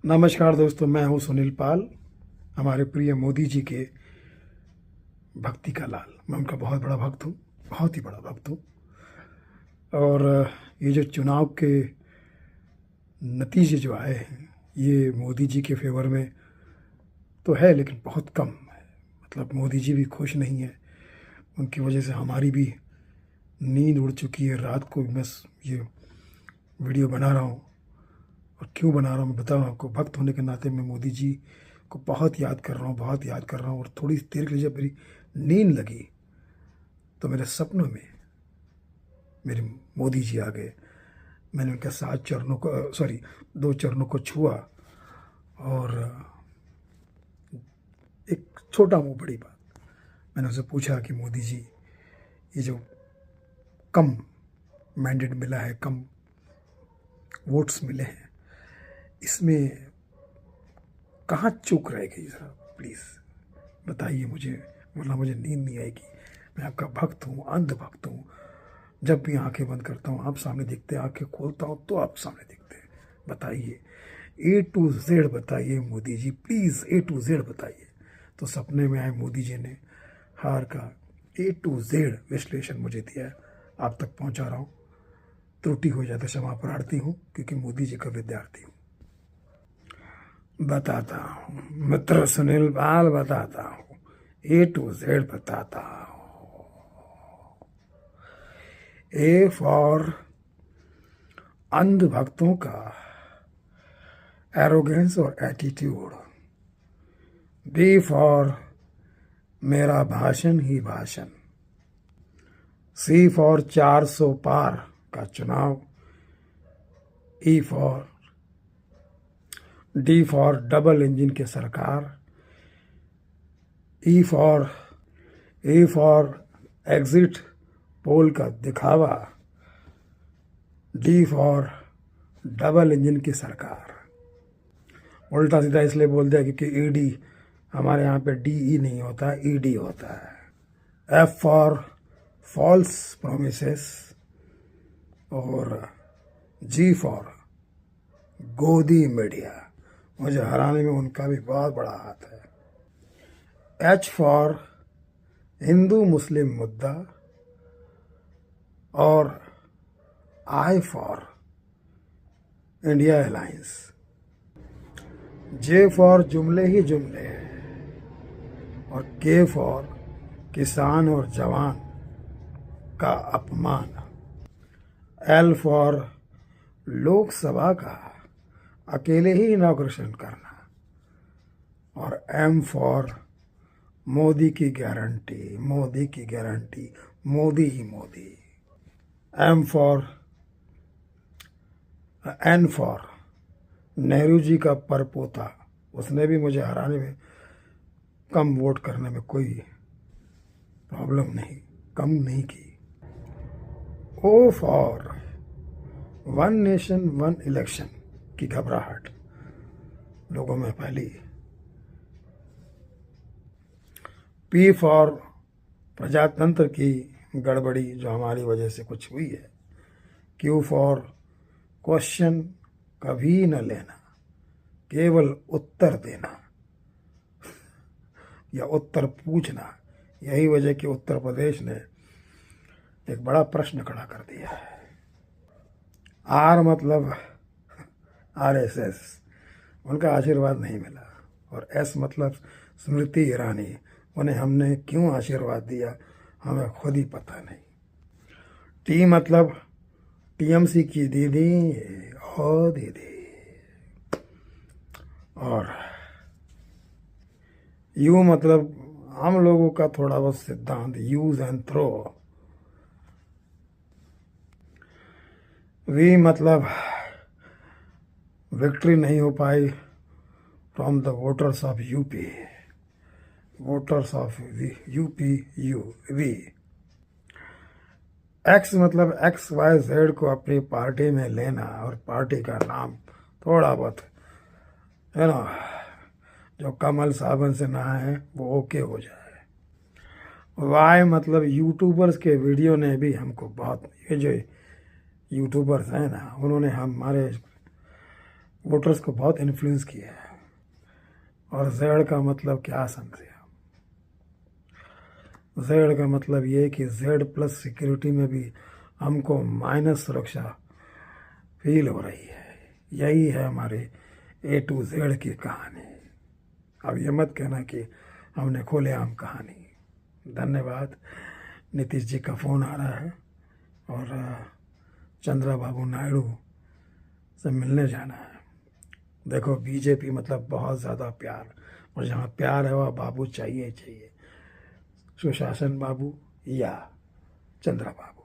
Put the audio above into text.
नमस्कार दोस्तों, मैं हूं सुनील पाल। हमारे प्रिय मोदी जी के भक्ति का लाल। मैं उनका बहुत बड़ा भक्त हूं, बहुत ही बड़ा भक्त हूं। और ये जो चुनाव के नतीजे जो आए हैं, ये मोदी जी के फेवर में तो है, लेकिन बहुत कम है। मतलब मोदी जी भी खुश नहीं है। उनकी वजह से हमारी भी नींद उड़ चुकी है। रात को मैं ये वीडियो बना रहा हूँ। और क्यों बना रहा हूँ मैं बता रहा हूँ आपको। भक्त होने के नाते मैं मोदी जी को बहुत याद कर रहा हूँ, बहुत याद कर रहा हूँ। और थोड़ी देर के लिए जब मेरी नींद लगी तो मेरे सपनों में मेरे मोदी जी आ गए। मैंने उनके 7 चरणों को, सॉरी, 2 चरणों को छुआ। और एक छोटा मुँह बड़ी बात, मैंने उनसे पूछा कि मोदी जी, ये जो कम मैंडेट मिला है, कम वोट्स मिले हैं, इसमें कहाँ चूक रह गई, ज़रा प्लीज़ बताइए मुझे, वरना मुझे नींद नहीं आएगी। मैं आपका भक्त हूँ, अंध भक्त हूँ। जब भी आंखें बंद करता हूँ आप सामने दिखते हैं, आंखें खोलता हूँ तो आप सामने दिखते हैं। बताइए, ए टू जेड बताइए Modi ji, please A to Z बताइए। तो सपने में आए मोदी जी ने हार का ए टू जेड विश्लेषण मुझे दिया है, आप तक पहुँचा रहा हूँ। त्रुटि हो जाए तो क्षमा प्रार्थी हूँ, क्योंकि मोदी जी का विद्यार्थी हूँ। बताता हूँ मित्र सुनील पाल, बताता हूँ, ए टू जेड बताता हूँ। ए फॉर अंध भक्तों का एरोगेंस और एटीट्यूड। बी फॉर मेरा भाषण ही भाषण। सी फॉर 400 पार का चुनाव। E for D for double engine की सरकार। ए फॉर एग्जिट पोल का दिखावा। डी फॉर डबल इंजन की सरकार। उल्टा सीधा इसलिए बोल दिया क्योंकि ईडी, हमारे यहाँ पे डीई नहीं होता, ईडी होता है। F for false promises. और जी फॉर गोदी मीडिया। मुझे हराने में उनका भी बहुत बड़ा हाथ है। एच फॉर हिंदू मुस्लिम मुद्दा। और I for India alliance. J for जुमले ही जुमले हैं। और के फॉर किसान और जवान का अपमान। एल फॉर लोकसभा का अकेले ही इनॉग्रेशन करना। और एम फॉर मोदी की गारंटी, मोदी की गारंटी, मोदी ही मोदी। एन फॉर नेहरू जी का परपोता। उसने भी मुझे हराने में, कम वोट करने में कोई प्रॉब्लम नहीं, कम नहीं की। O for one nation one election की घबराहट लोगों में फैली। पी फॉर प्रजातंत्र की गड़बड़ी जो हमारी वजह से कुछ हुई है। क्यू फॉर क्वेश्चन कभी न लेना, केवल उत्तर देना या उत्तर पूछना। यही वजह कि उत्तर प्रदेश ने एक बड़ा प्रश्न खड़ा कर दिया है। आर मतलब आरएसएस, उनका आशीर्वाद नहीं मिला। और एस मतलब स्मृति ईरानी, उन्हें हमने क्यों आशीर्वाद दिया हमें खुद ही पता नहीं। टी मतलब टीएमसी की दीदी, ओ दीदी। और यू मतलब हम लोगों का थोड़ा बहुत सिद्धांत, यूज एंड थ्रो। वी मतलब विक्ट्री नहीं हो पाई from the voters of UP, voters of UP, U V. X मतलब एक्स वाई जेड को अपनी पार्टी में लेना और पार्टी का नाम थोड़ा बहुत, है ना, जो कमल साबन से नहाए वो ओके हो जाए। वाई मतलब यूट्यूबर्स के वीडियो ने भी हमको बहुत, ये जो यूट्यूबर्स हैं ना, उन्होंने हमारे वोटर्स को बहुत इन्फ्लुएंस किया है। और जेड का मतलब क्या समझे? जेड का मतलब ये कि जेड प्लस सिक्योरिटी में भी हमको माइनस सुरक्षा फील हो रही है। यही है हमारे A to Z की कहानी। अब ये मत कहना कि हमने खुलेआम कहानी। धन्यवाद। नीतीश जी का फ़ोन आ रहा है और चंद्रा बाबू नायडू से मिलने जाना है। देखो बीजेपी मतलब बहुत ज़्यादा प्यार, और जहाँ प्यार है वह बाबू चाहिए ही चाहिए। सुशासन बाबू या चंद्रा बाबू।